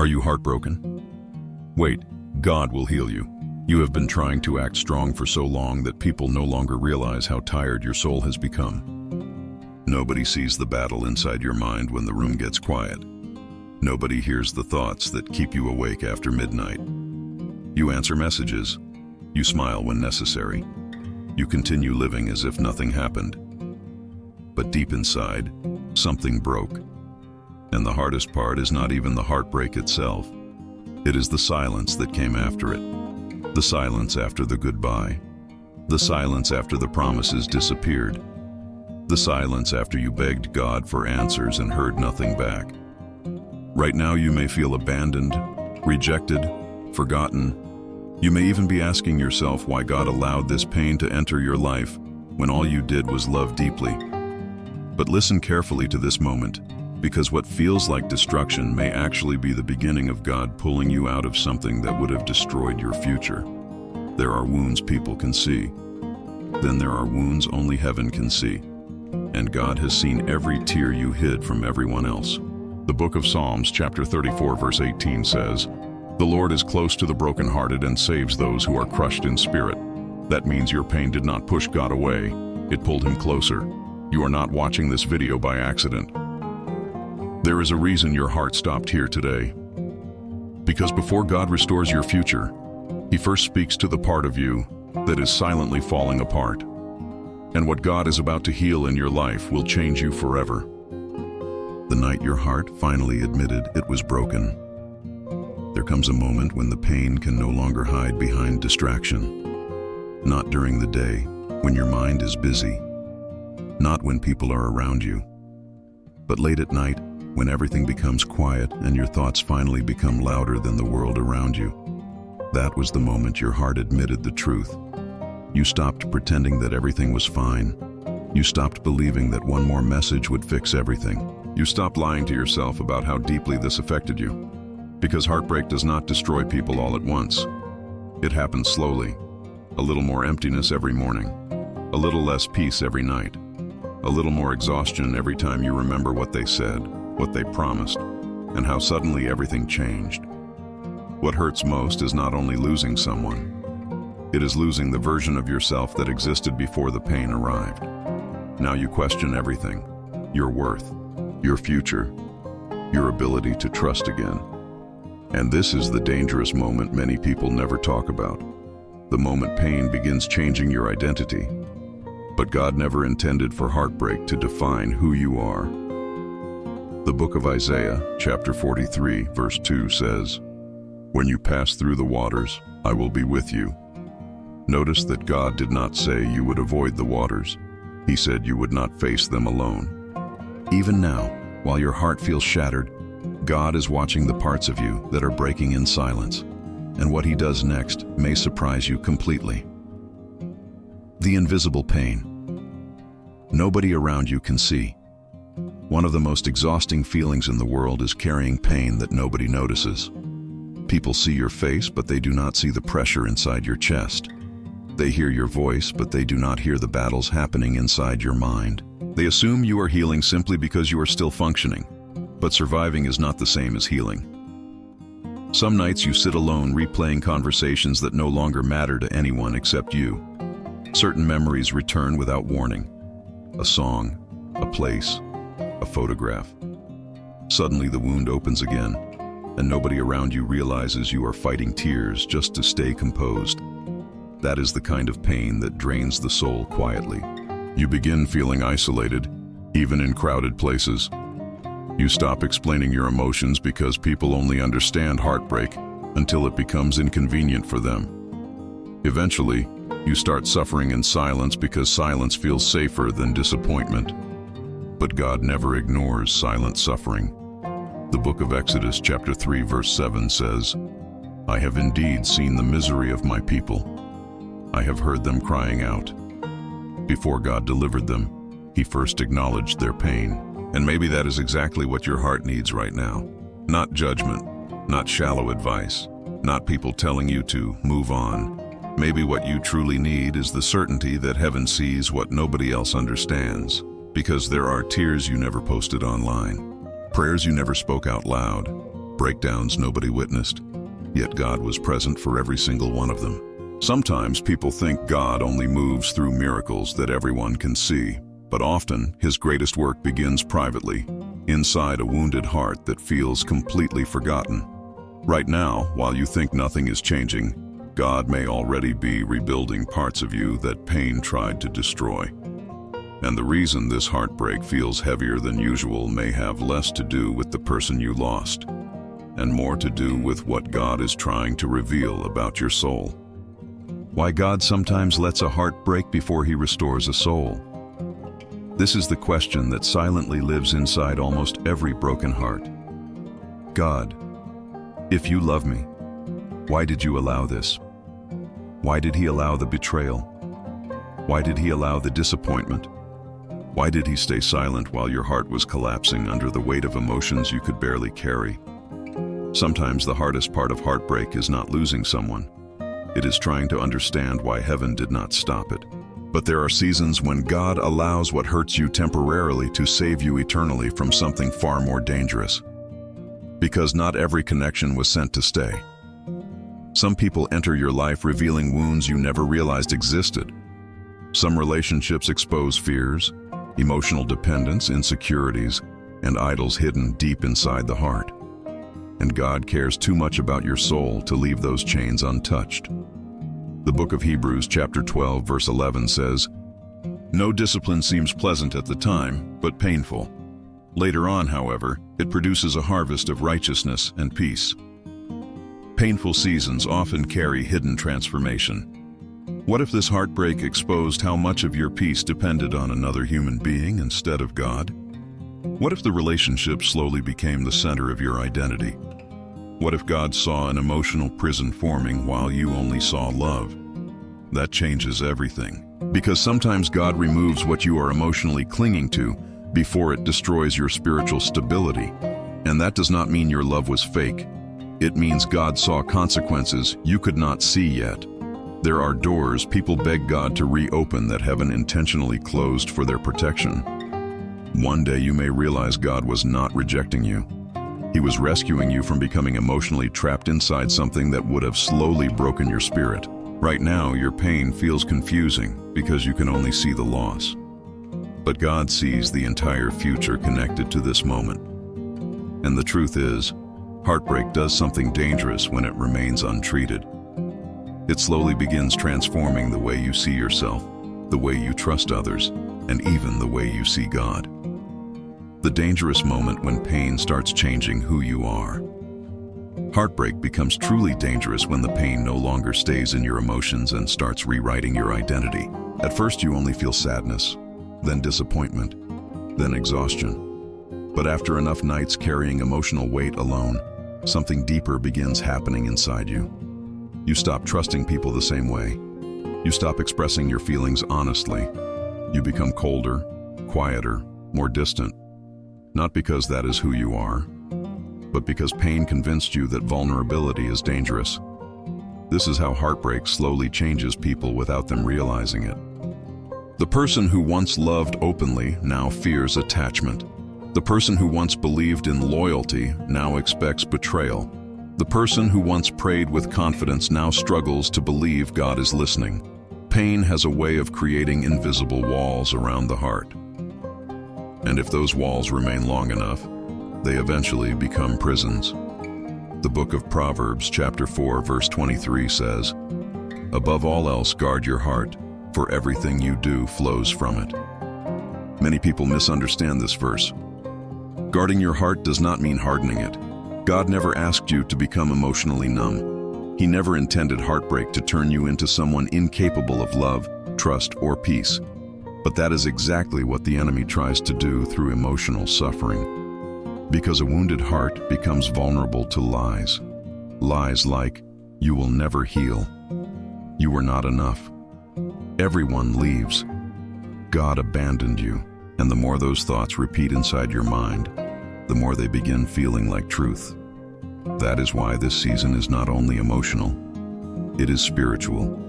Are you heartbroken? Wait, God will heal you. You have been trying to act strong for so long that people no longer realize how tired your soul has become. Nobody sees the battle inside your mind when the room gets quiet. Nobody hears the thoughts that keep you awake after midnight. You answer messages. You smile when necessary. You continue living as if nothing happened. But deep inside, something broke. And the hardest part is not even the heartbreak itself. It is the silence that came after it. The silence after the goodbye. The silence after the promises disappeared. The silence after you begged God for answers and heard nothing back. Right now you may feel abandoned, rejected, forgotten. You may even be asking yourself why God allowed this pain to enter your life when all you did was love deeply. But listen carefully to this moment, because what feels like destruction may actually be the beginning of God pulling you out of something that would have destroyed your future. There are wounds people can see. Then there are wounds only heaven can see. And God has seen every tear you hid from everyone else. The book of Psalms, chapter 34, verse 18 says, "The Lord is close to the brokenhearted and saves those who are crushed in spirit." That means your pain did not push God away. It pulled him closer. You are not watching this video by accident. There is a reason your heart stopped here today. Because before God restores your future, he first speaks to the part of you that is silently falling apart. And what God is about to heal in your life will change you forever. The night your heart finally admitted it was broken. There comes a moment when the pain can no longer hide behind distraction. Not during the day, when your mind is busy. Not when people are around you. But late at night, when everything becomes quiet and your thoughts finally become louder than the world around you. That was the moment your heart admitted the truth. You stopped pretending that everything was fine. You stopped believing that one more message would fix everything. You stopped lying to yourself about how deeply this affected you. Because heartbreak does not destroy people all at once. It happens slowly. A little more emptiness every morning. A little less peace every night. A little more exhaustion every time you remember what they said, what they promised, and how suddenly everything changed. What hurts most is not only losing someone. It is losing the version of yourself that existed before the pain arrived. Now you question everything. Your worth, your future, your ability to trust again. And this is the dangerous moment many people never talk about. The moment pain begins changing your identity. But God never intended for heartbreak to define who you are. The book of Isaiah, chapter 43, verse 2 says, "When you pass through the waters, I will be with you." Notice that God did not say you would avoid the waters. He said you would not face them alone. Even now, while your heart feels shattered, God is watching the parts of you that are breaking in silence. And what he does next may surprise you completely. The invisible pain. Nobody around you can see. One of the most exhausting feelings in the world is carrying pain that nobody notices. People see your face, but they do not see the pressure inside your chest. They hear your voice, but they do not hear the battles happening inside your mind. They assume you are healing simply because you are still functioning. But surviving is not the same as healing. Some nights you sit alone replaying conversations that no longer matter to anyone except you. Certain memories return without warning. A song, a place, a photograph. Suddenly the wound opens again, and nobody around you realizes you are fighting tears just to stay composed. That is the kind of pain that drains the soul quietly. You begin feeling isolated, even in crowded places. You stop explaining your emotions because people only understand heartbreak until it becomes inconvenient for them. Eventually, you start suffering in silence because silence feels safer than disappointment. But God never ignores silent suffering. The book of Exodus, chapter 3, verse 7 says, "I have indeed seen the misery of my people. I have heard them crying out." Before God delivered them, he first acknowledged their pain. And maybe that is exactly what your heart needs right now. Not judgment, not shallow advice, not people telling you to move on. Maybe what you truly need is the certainty that heaven sees what nobody else understands. Because there are tears you never posted online, prayers you never spoke out loud, breakdowns nobody witnessed, yet God was present for every single one of them. Sometimes people think God only moves through miracles that everyone can see, but often His greatest work begins privately, inside a wounded heart that feels completely forgotten. Right now, while you think nothing is changing, God may already be rebuilding parts of you that pain tried to destroy. And the reason this heartbreak feels heavier than usual may have less to do with the person you lost, and more to do with what God is trying to reveal about your soul. Why God sometimes lets a heart break before He restores a soul. This is the question that silently lives inside almost every broken heart. God, if you love me, why did you allow this? Why did He allow the betrayal? Why did He allow the disappointment? Why did He stay silent while your heart was collapsing under the weight of emotions you could barely carry? Sometimes the hardest part of heartbreak is not losing someone. It is trying to understand why heaven did not stop it. But there are seasons when God allows what hurts you temporarily to save you eternally from something far more dangerous. Because not every connection was sent to stay. Some people enter your life revealing wounds you never realized existed. Some relationships expose fears, emotional dependence, insecurities, and idols hidden deep inside the heart. And God cares too much about your soul to leave those chains untouched. The book of Hebrews chapter 12 verse 11 says, "No discipline seems pleasant at the time, but painful. Later on, however, it produces a harvest of righteousness and peace." Painful seasons often carry hidden transformation. What if this heartbreak exposed how much of your peace depended on another human being instead of God? What if the relationship slowly became the center of your identity? What if God saw an emotional prison forming while you only saw love? That changes everything. Because sometimes God removes what you are emotionally clinging to before it destroys your spiritual stability. And that does not mean your love was fake. It means God saw consequences you could not see yet. There are doors people beg God to reopen that heaven intentionally closed for their protection. One day you may realize God was not rejecting you. He was rescuing you from becoming emotionally trapped inside something that would have slowly broken your spirit. Right now, your pain feels confusing because you can only see the loss. But God sees the entire future connected to this moment. And the truth is, heartbreak does something dangerous when it remains untreated. It slowly begins transforming the way you see yourself, the way you trust others, and even the way you see God. The dangerous moment when pain starts changing who you are. Heartbreak becomes truly dangerous when the pain no longer stays in your emotions and starts rewriting your identity. At first you only feel sadness, then disappointment, then exhaustion. But after enough nights carrying emotional weight alone, something deeper begins happening inside you. You stop trusting people the same way. You stop expressing your feelings honestly. You become colder, quieter, more distant. Not because that is who you are, but because pain convinced you that vulnerability is dangerous. This is how heartbreak slowly changes people without them realizing it. The person who once loved openly now fears attachment. The person who once believed in loyalty now expects betrayal. The person who once prayed with confidence now struggles to believe God is listening. Pain has a way of creating invisible walls around the heart. And if those walls remain long enough, they eventually become prisons. The book of Proverbs chapter 4 verse 23 says, "Above all else guard your heart, for everything you do flows from it." Many people misunderstand this verse. Guarding your heart does not mean hardening it. God never asked you to become emotionally numb. He never intended heartbreak to turn you into someone incapable of love, trust, or peace. But that is exactly what the enemy tries to do through emotional suffering. Because a wounded heart becomes vulnerable to lies. Lies like, "You will never heal. You were not enough. Everyone leaves. God abandoned you." And the more those thoughts repeat inside your mind, the more they begin feeling like truth. That is why this season is not only emotional, it is spiritual.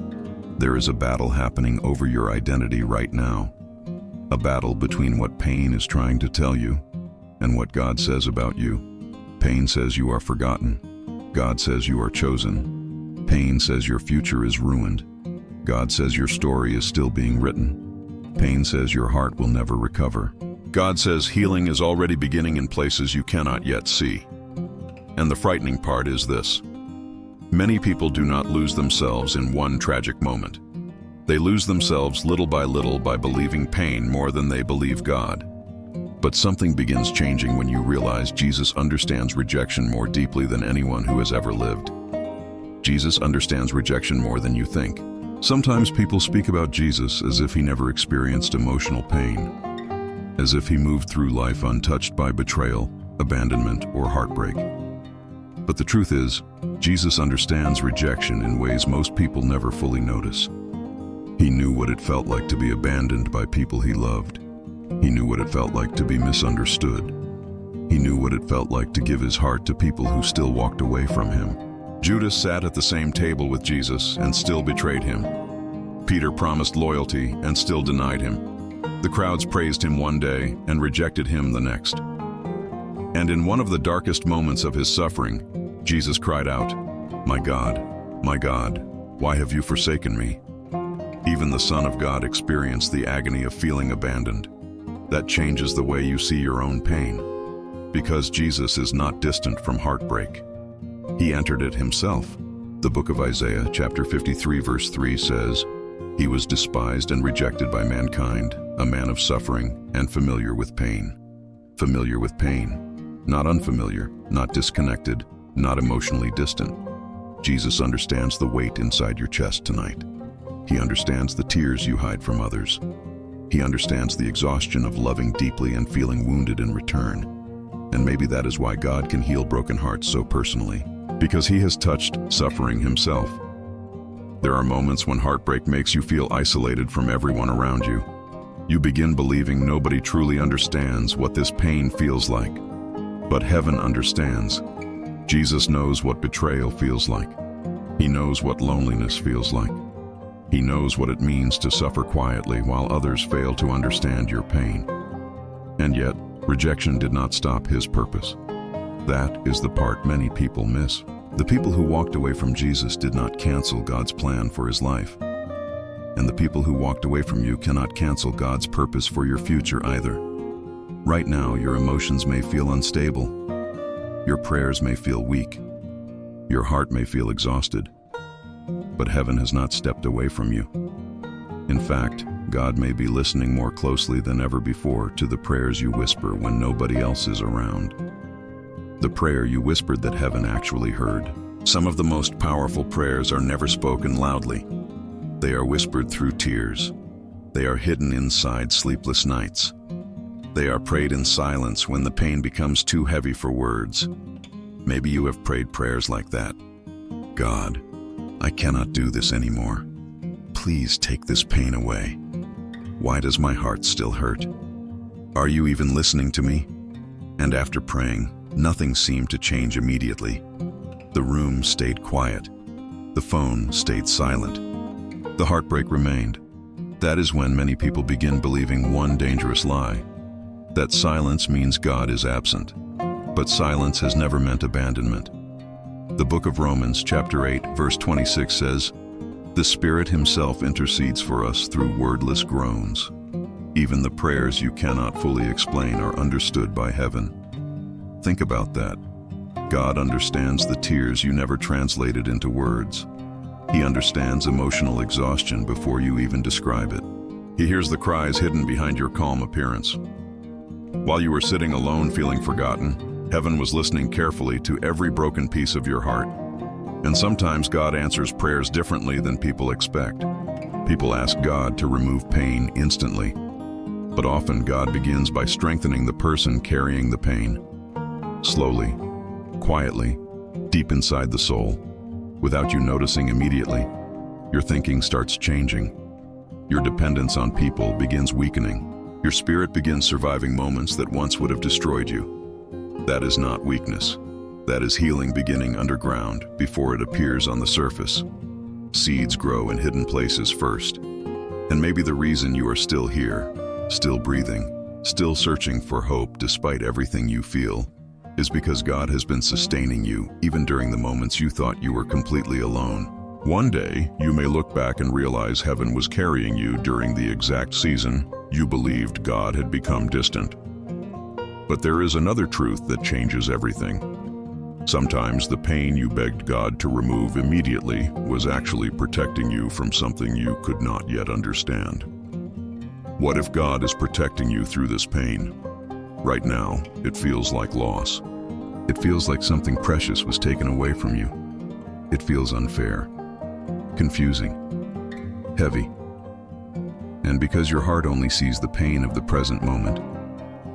There is a battle happening over your identity right now. A battle between what pain is trying to tell you and what God says about you. Pain says you are forgotten. God says you are chosen. Pain says your future is ruined. God says your story is still being written. Pain says your heart will never recover. God says healing is already beginning in places you cannot yet see. And the frightening part is this. Many people do not lose themselves in one tragic moment. They lose themselves little by believing pain more than they believe God. But something begins changing when you realize Jesus understands rejection more deeply than anyone who has ever lived. Jesus understands rejection more than you think. Sometimes people speak about Jesus as if he never experienced emotional pain, as if he moved through life untouched by betrayal, abandonment, or heartbreak. But the truth is, Jesus understands rejection in ways most people never fully notice. He knew what it felt like to be abandoned by people he loved. He knew what it felt like to be misunderstood. He knew what it felt like to give his heart to people who still walked away from him. Judas sat at the same table with Jesus and still betrayed him. Peter promised loyalty and still denied him. The crowds praised him one day and rejected him the next. And in one of the darkest moments of his suffering, Jesus cried out, my God, why have you forsaken me?" Even the Son of God experienced the agony of feeling abandoned. That changes the way you see your own pain. Because Jesus is not distant from heartbreak. He entered it himself. The book of Isaiah, chapter 53, verse 3 says, "He was despised and rejected by mankind, a man of suffering and familiar with pain." Familiar with pain. Not unfamiliar, not disconnected, not emotionally distant. Jesus understands the weight inside your chest tonight. He understands the tears you hide from others. He understands the exhaustion of loving deeply and feeling wounded in return. And maybe that is why God can heal broken hearts so personally, because he has touched suffering himself. There are moments when heartbreak makes you feel isolated from everyone around you. You begin believing nobody truly understands what this pain feels like. But heaven understands. Jesus knows what betrayal feels like. He knows what loneliness feels like. He knows what it means to suffer quietly while others fail to understand your pain. And yet, rejection did not stop his purpose. That is the part many people miss. The people who walked away from Jesus did not cancel God's plan for his life. And the people who walked away from you cannot cancel God's purpose for your future either. Right now, your emotions may feel unstable. Your prayers may feel weak. Your heart may feel exhausted. But heaven has not stepped away from you. In fact, God may be listening more closely than ever before to the prayers you whisper when nobody else is around. The prayer you whispered that heaven actually heard. Some of the most powerful prayers are never spoken loudly. They are whispered through tears. They are hidden inside sleepless nights. They are prayed in silence when the pain becomes too heavy for words. Maybe you have prayed prayers like that. God, I cannot do this anymore. Please take this pain away. Why does my heart still hurt? Are you even listening to me? And after praying, nothing seemed to change immediately. The room stayed quiet. The phone stayed silent. The heartbreak remained. That is when many people begin believing one dangerous lie. That silence means God is absent. But silence has never meant abandonment. The book of Romans, chapter 8, verse 26 says, "The Spirit himself intercedes for us through wordless groans." Even the prayers you cannot fully explain are understood by heaven. Think about that. God understands the tears you never translated into words. He understands emotional exhaustion before you even describe it. He hears the cries hidden behind your calm appearance. While you were sitting alone feeling forgotten, heaven was listening carefully to every broken piece of your heart. And sometimes God answers prayers differently than people expect. People ask God to remove pain instantly. But often God begins by strengthening the person carrying the pain. Slowly, quietly, deep inside the soul, without you noticing immediately, your thinking starts changing. Your dependence on people begins weakening. Your spirit begins surviving moments that once would have destroyed you. That is not weakness. That is healing beginning underground before it appears on the surface. Seeds grow in hidden places first. And maybe the reason you are still here, still breathing, still searching for hope despite everything you feel, is because God has been sustaining you even during the moments you thought you were completely alone. One day, you may look back and realize heaven was carrying you during the exact season you believed God had become distant. But there is another truth that changes everything. Sometimes the pain you begged God to remove immediately was actually protecting you from something you could not yet understand. What if God is protecting you through this pain? Right now, it feels like loss. It feels like something precious was taken away from you. It feels unfair, confusing, heavy. And because your heart only sees the pain of the present moment,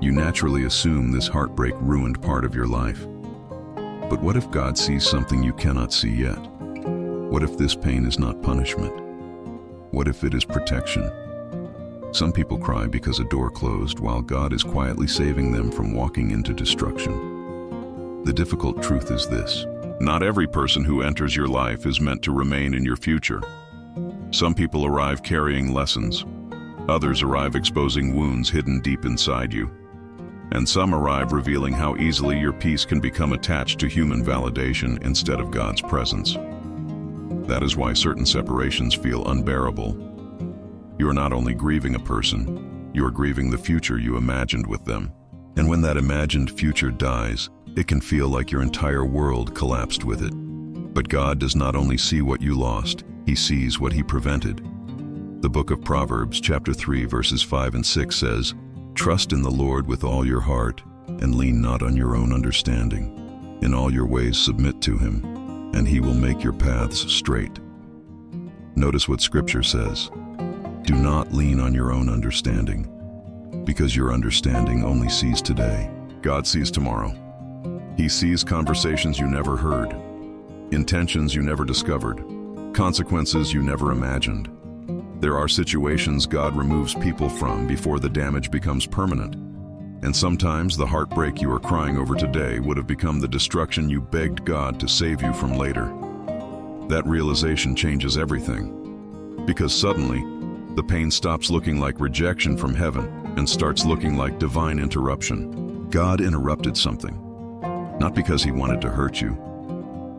you naturally assume this heartbreak ruined part of your life. But what if God sees something you cannot see yet? What if this pain is not punishment? What if it is protection? Some people cry because a door closed while God is quietly saving them from walking into destruction. The difficult truth is this: not every person who enters your life is meant to remain in your future. Some people arrive carrying lessons. Others arrive exposing wounds hidden deep inside you. And some arrive revealing how easily your peace can become attached to human validation instead of God's presence. That is why certain separations feel unbearable. You are not only grieving a person, you are grieving the future you imagined with them. And when that imagined future dies, it can feel like your entire world collapsed with it. But God does not only see what you lost, He sees what He prevented. The book of Proverbs, chapter 3, verses 5 and 6 says, "Trust in the Lord with all your heart, and lean not on your own understanding. In all your ways submit to Him, and He will make your paths straight." Notice what Scripture says. Do not lean on your own understanding, because your understanding only sees today. God sees tomorrow. He sees conversations you never heard, intentions you never discovered, consequences you never imagined. There are situations God removes people from before the damage becomes permanent. And sometimes the heartbreak you are crying over today would have become the destruction you begged God to save you from later. That realization changes everything, because suddenly, the pain stops looking like rejection from heaven and starts looking like divine interruption. God interrupted something, not because He wanted to hurt you,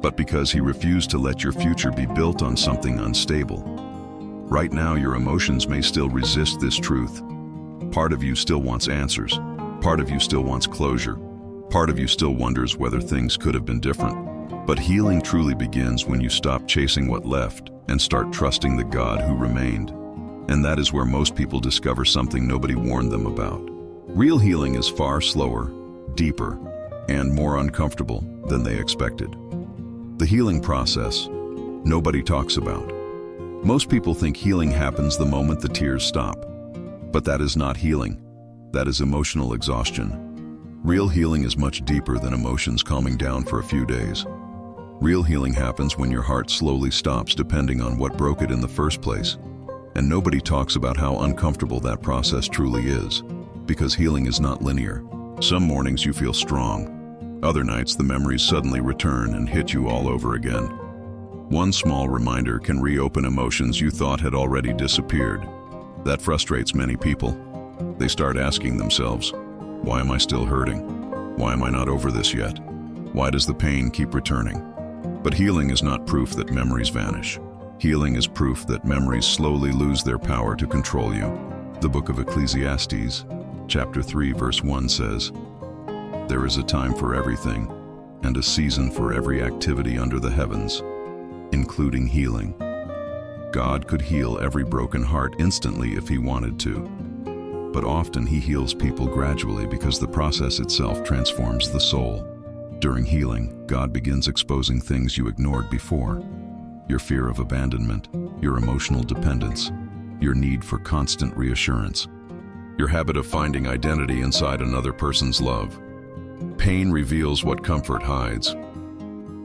but because He refused to let your future be built on something unstable. Right now, your emotions may still resist this truth. Part of you still wants answers. Part of you still wants closure. Part of you still wonders whether things could have been different. But healing truly begins when you stop chasing what left and start trusting the God who remained. And that is where most people discover something nobody warned them about. Real healing is far slower, deeper, and more uncomfortable than they expected. The healing process, nobody talks about. Most people think healing happens the moment the tears stop. But that is not healing. That is emotional exhaustion. Real healing is much deeper than emotions calming down for a few days. Real healing happens when your heart slowly stops depending on what broke it in the first place. And nobody talks about how uncomfortable that process truly is, because healing is not linear. Some mornings you feel strong. Other nights the memories suddenly return and hit you all over again. One small reminder can reopen emotions you thought had already disappeared. That frustrates many people. They start asking themselves, why am I still hurting? Why am I not over this yet? Why does the pain keep returning? But healing is not proof that memories vanish. Healing is proof that memories slowly lose their power to control you. The book of Ecclesiastes, chapter 3, verse 1 says, "There is a time for everything, and a season for every activity under the heavens, including healing." God could heal every broken heart instantly if He wanted to. But often He heals people gradually because the process itself transforms the soul. During healing, God begins exposing things you ignored before. Your fear of abandonment, your emotional dependence, your need for constant reassurance, your habit of finding identity inside another person's love. Pain reveals what comfort hides.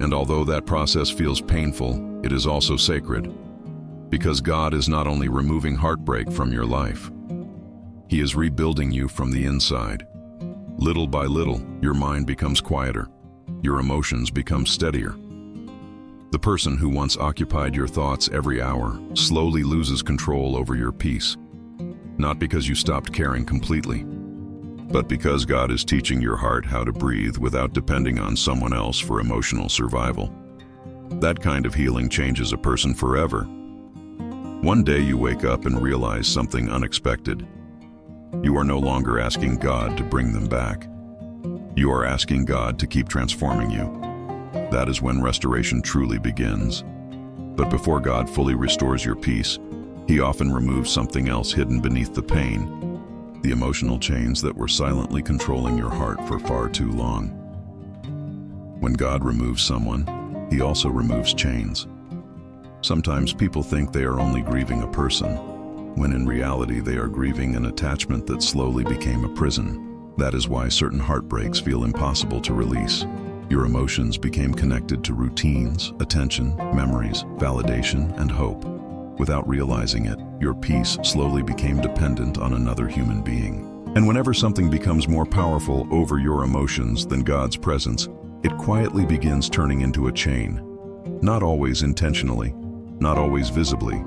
And although that process feels painful, it is also sacred. Because God is not only removing heartbreak from your life, He is rebuilding you from the inside. Little by little, your mind becomes quieter. Your emotions become steadier. The person who once occupied your thoughts every hour slowly loses control over your peace. Not because you stopped caring completely, but because God is teaching your heart how to breathe without depending on someone else for emotional survival. That kind of healing changes a person forever. One day you wake up and realize something unexpected. You are no longer asking God to bring them back. You are asking God to keep transforming you. That is when restoration truly begins. But before God fully restores your peace, He often removes something else hidden beneath the pain, the emotional chains that were silently controlling your heart for far too long. When God removes someone, He also removes chains. Sometimes people think they are only grieving a person, when in reality they are grieving an attachment that slowly became a prison. That is why certain heartbreaks feel impossible to release. Your emotions became connected to routines, attention, memories, validation, and hope. Without realizing it, your peace slowly became dependent on another human being. And whenever something becomes more powerful over your emotions than God's presence, it quietly begins turning into a chain. Not always intentionally, not always visibly,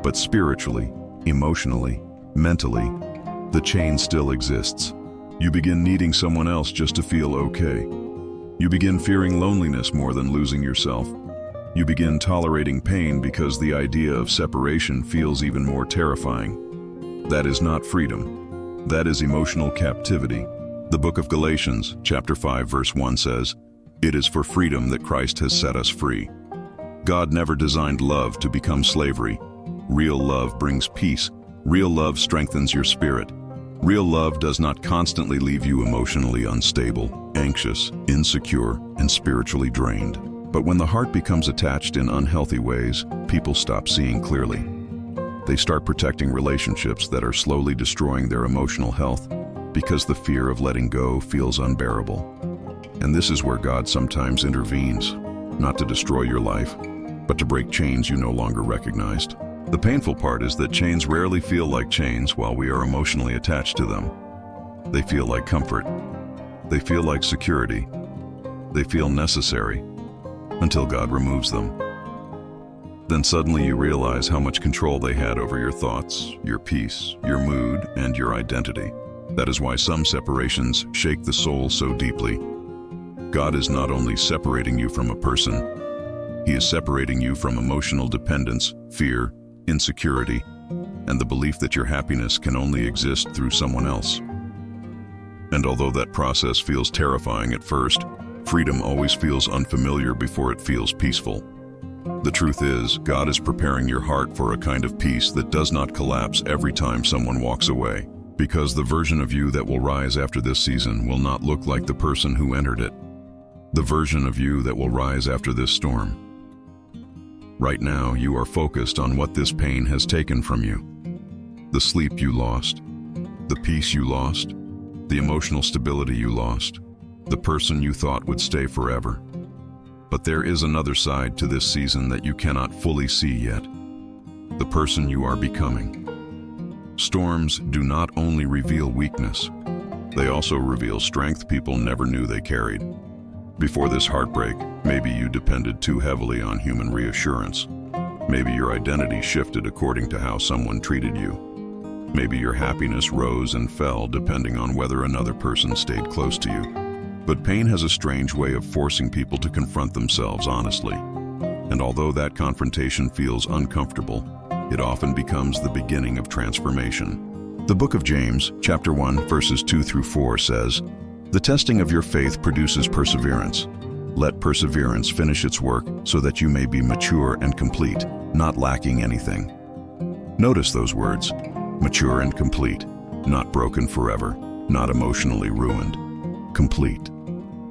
but spiritually, emotionally, mentally, the chain still exists. You begin needing someone else just to feel okay. You begin fearing loneliness more than losing yourself. You begin tolerating pain because the idea of separation feels even more terrifying. That is not freedom. That is emotional captivity. The book of Galatians, chapter 5, verse 1 says, "It is for freedom that Christ has set us free." God never designed love to become slavery. Real love brings peace. Real love strengthens your spirit. Real love does not constantly leave you emotionally unstable, anxious, insecure, and spiritually drained. But when the heart becomes attached in unhealthy ways, people stop seeing clearly. They start protecting relationships that are slowly destroying their emotional health because the fear of letting go feels unbearable. And this is where God sometimes intervenes, not to destroy your life, but to break chains you no longer recognized. The painful part is that chains rarely feel like chains while we are emotionally attached to them. They feel like comfort. They feel like security. They feel necessary, until God removes them. Then suddenly you realize how much control they had over your thoughts, your peace, your mood, and your identity. That is why some separations shake the soul so deeply. God is not only separating you from a person, He is separating you from emotional dependence, fear, insecurity, and the belief that your happiness can only exist through someone else. And although that process feels terrifying at first, freedom always feels unfamiliar before it feels peaceful. The truth is, God is preparing your heart for a kind of peace that does not collapse every time someone walks away. Because the version of you that will rise after this season will not look like the person who entered it. The version of you that will rise after this storm. Right now, you are focused on what this pain has taken from you. The sleep you lost, the peace you lost, the emotional stability you lost, the person you thought would stay forever. But there is another side to this season that you cannot fully see yet. The person you are becoming. Storms do not only reveal weakness, they also reveal strength people never knew they carried. Before this heartbreak, maybe you depended too heavily on human reassurance. Maybe your identity shifted according to how someone treated you. Maybe your happiness rose and fell depending on whether another person stayed close to you. But pain has a strange way of forcing people to confront themselves honestly. And although that confrontation feels uncomfortable, it often becomes the beginning of transformation. The book of James, chapter 1, verses 2 through 4 says, "The testing of your faith produces perseverance. Let perseverance finish its work so that you may be mature and complete, not lacking anything." Notice those words, mature and complete, not broken forever, not emotionally ruined, complete.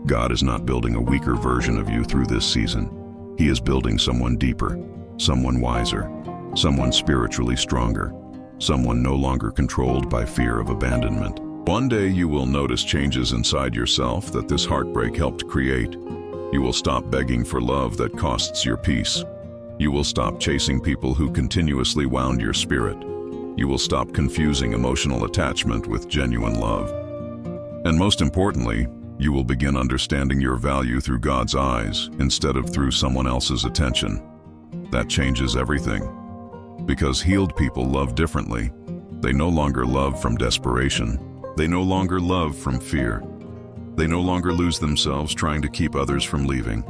God is not building a weaker version of you through this season. He is building someone deeper, someone wiser, someone spiritually stronger, someone no longer controlled by fear of abandonment. One day you will notice changes inside yourself that this heartbreak helped create. You will stop begging for love that costs your peace. You will stop chasing people who continuously wound your spirit. You will stop confusing emotional attachment with genuine love. And most importantly, you will begin understanding your value through God's eyes instead of through someone else's attention. That changes everything. Because healed people love differently. They no longer love from desperation. They no longer love from fear. They no longer lose themselves trying to keep others from leaving.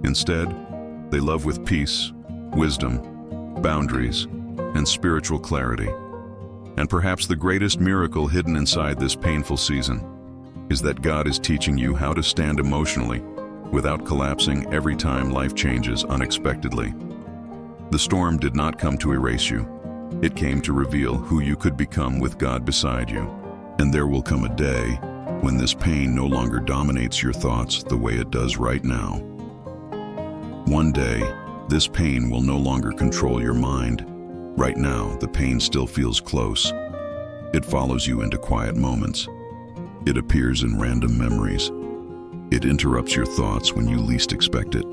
Instead, they love with peace, wisdom, boundaries, and spiritual clarity. And perhaps the greatest miracle hidden inside this painful season is that God is teaching you how to stand emotionally without collapsing every time life changes unexpectedly. The storm did not come to erase you. It came to reveal who you could become with God beside you. And there will come a day when this pain no longer dominates your thoughts the way it does right now. One day, this pain will no longer control your mind. Right now, the pain still feels close. It follows you into quiet moments. It appears in random memories. It interrupts your thoughts when you least expect it.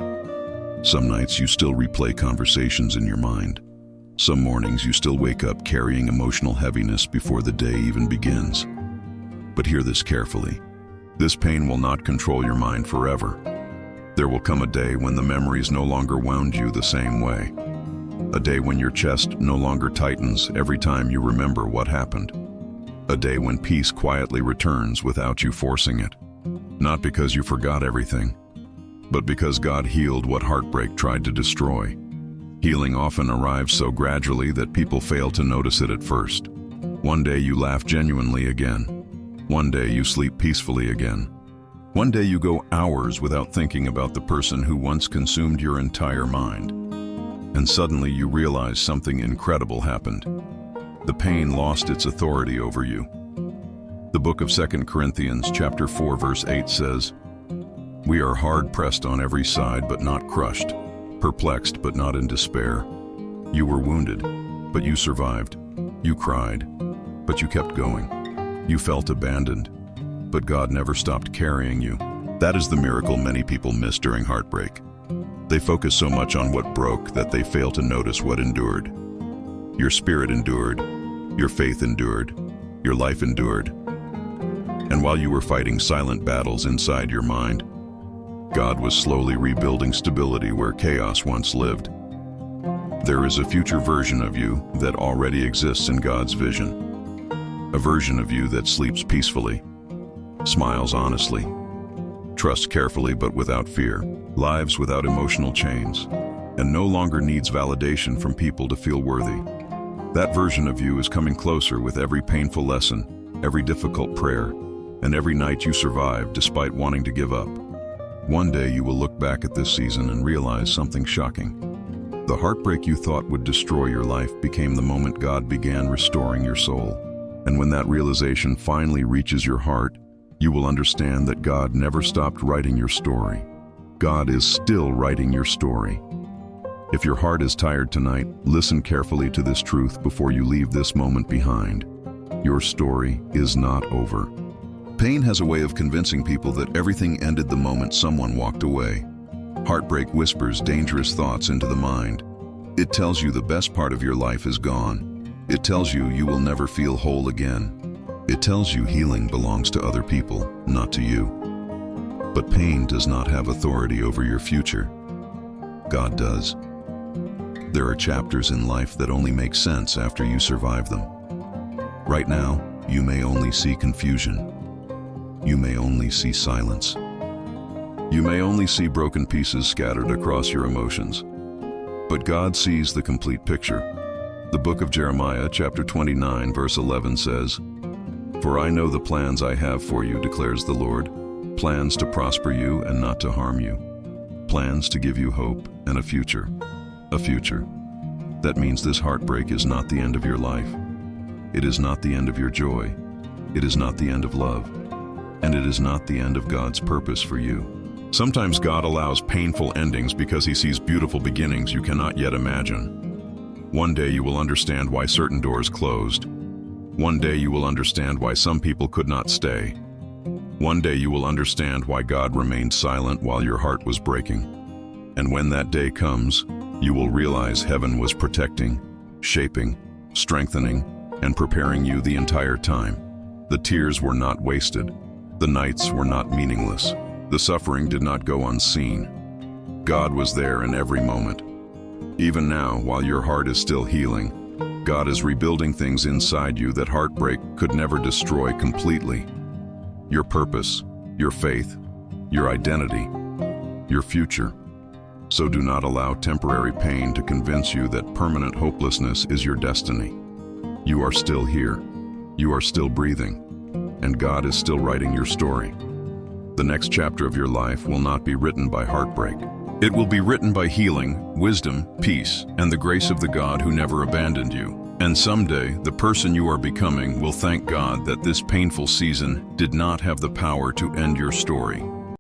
Some nights you still replay conversations in your mind. Some mornings you still wake up carrying emotional heaviness before the day even begins. But hear this carefully. This pain will not control your mind forever. There will come a day when the memories no longer wound you the same way. A day when your chest no longer tightens every time you remember what happened. A day when peace quietly returns without you forcing it. Not because you forgot everything, but because God healed what heartbreak tried to destroy. Healing often arrives so gradually that people fail to notice it at first. One day you laugh genuinely again. One day you sleep peacefully again. One day you go hours without thinking about the person who once consumed your entire mind. And suddenly you realize something incredible happened. The pain lost its authority over you. The book of 2 Corinthians chapter 4 verse 8 says, "We are hard pressed on every side but not crushed, perplexed but not in despair. You were wounded, but you survived. You cried, but you kept going. You felt abandoned, but God never stopped carrying you." That is the miracle many people miss during heartbreak. They focus so much on what broke that they fail to notice what endured. Your spirit endured, your faith endured, your life endured. And while you were fighting silent battles inside your mind, God was slowly rebuilding stability where chaos once lived. There is a future version of you that already exists in God's vision. A version of you that sleeps peacefully, smiles honestly, trusts carefully but without fear, lives without emotional chains, and no longer needs validation from people to feel worthy. That version of you is coming closer with every painful lesson, every difficult prayer, and every night you survive despite wanting to give up. One day you will look back at this season and realize something shocking. The heartbreak you thought would destroy your life became the moment God began restoring your soul. And when that realization finally reaches your heart, you will understand that God never stopped writing your story. God is still writing your story. If your heart is tired tonight, listen carefully to this truth before you leave this moment behind. Your story is not over. Pain has a way of convincing people that everything ended the moment someone walked away. Heartbreak whispers dangerous thoughts into the mind. It tells you the best part of your life is gone. It tells you you will never feel whole again. It tells you healing belongs to other people, not to you. But pain does not have authority over your future. God does. There are chapters in life that only make sense after you survive them. Right now, you may only see confusion. You may only see silence. You may only see broken pieces scattered across your emotions. But God sees the complete picture. The book of Jeremiah, chapter 29, verse 11 says, "For I know the plans I have for you, declares the Lord, plans to prosper you and not to harm you, plans to give you hope and a future." A future. That means this heartbreak is not the end of your life. It is not the end of your joy. It is not the end of love. And it is not the end of God's purpose for you. Sometimes God allows painful endings because He sees beautiful beginnings you cannot yet imagine. One day you will understand why certain doors closed. One day you will understand why some people could not stay. One day you will understand why God remained silent while your heart was breaking. And when that day comes, you will realize heaven was protecting, shaping, strengthening, and preparing you the entire time. The tears were not wasted. The nights were not meaningless. The suffering did not go unseen. God was there in every moment. Even now, while your heart is still healing, God is rebuilding things inside you that heartbreak could never destroy completely. Your purpose, your faith, your identity, your future. So do not allow temporary pain to convince you that permanent hopelessness is your destiny. You are still here. You are still breathing. And God is still writing your story. The next chapter of your life will not be written by heartbreak. It will be written by healing, wisdom, peace, and the grace of the God who never abandoned you. And someday, the person you are becoming will thank God that this painful season did not have the power to end your story.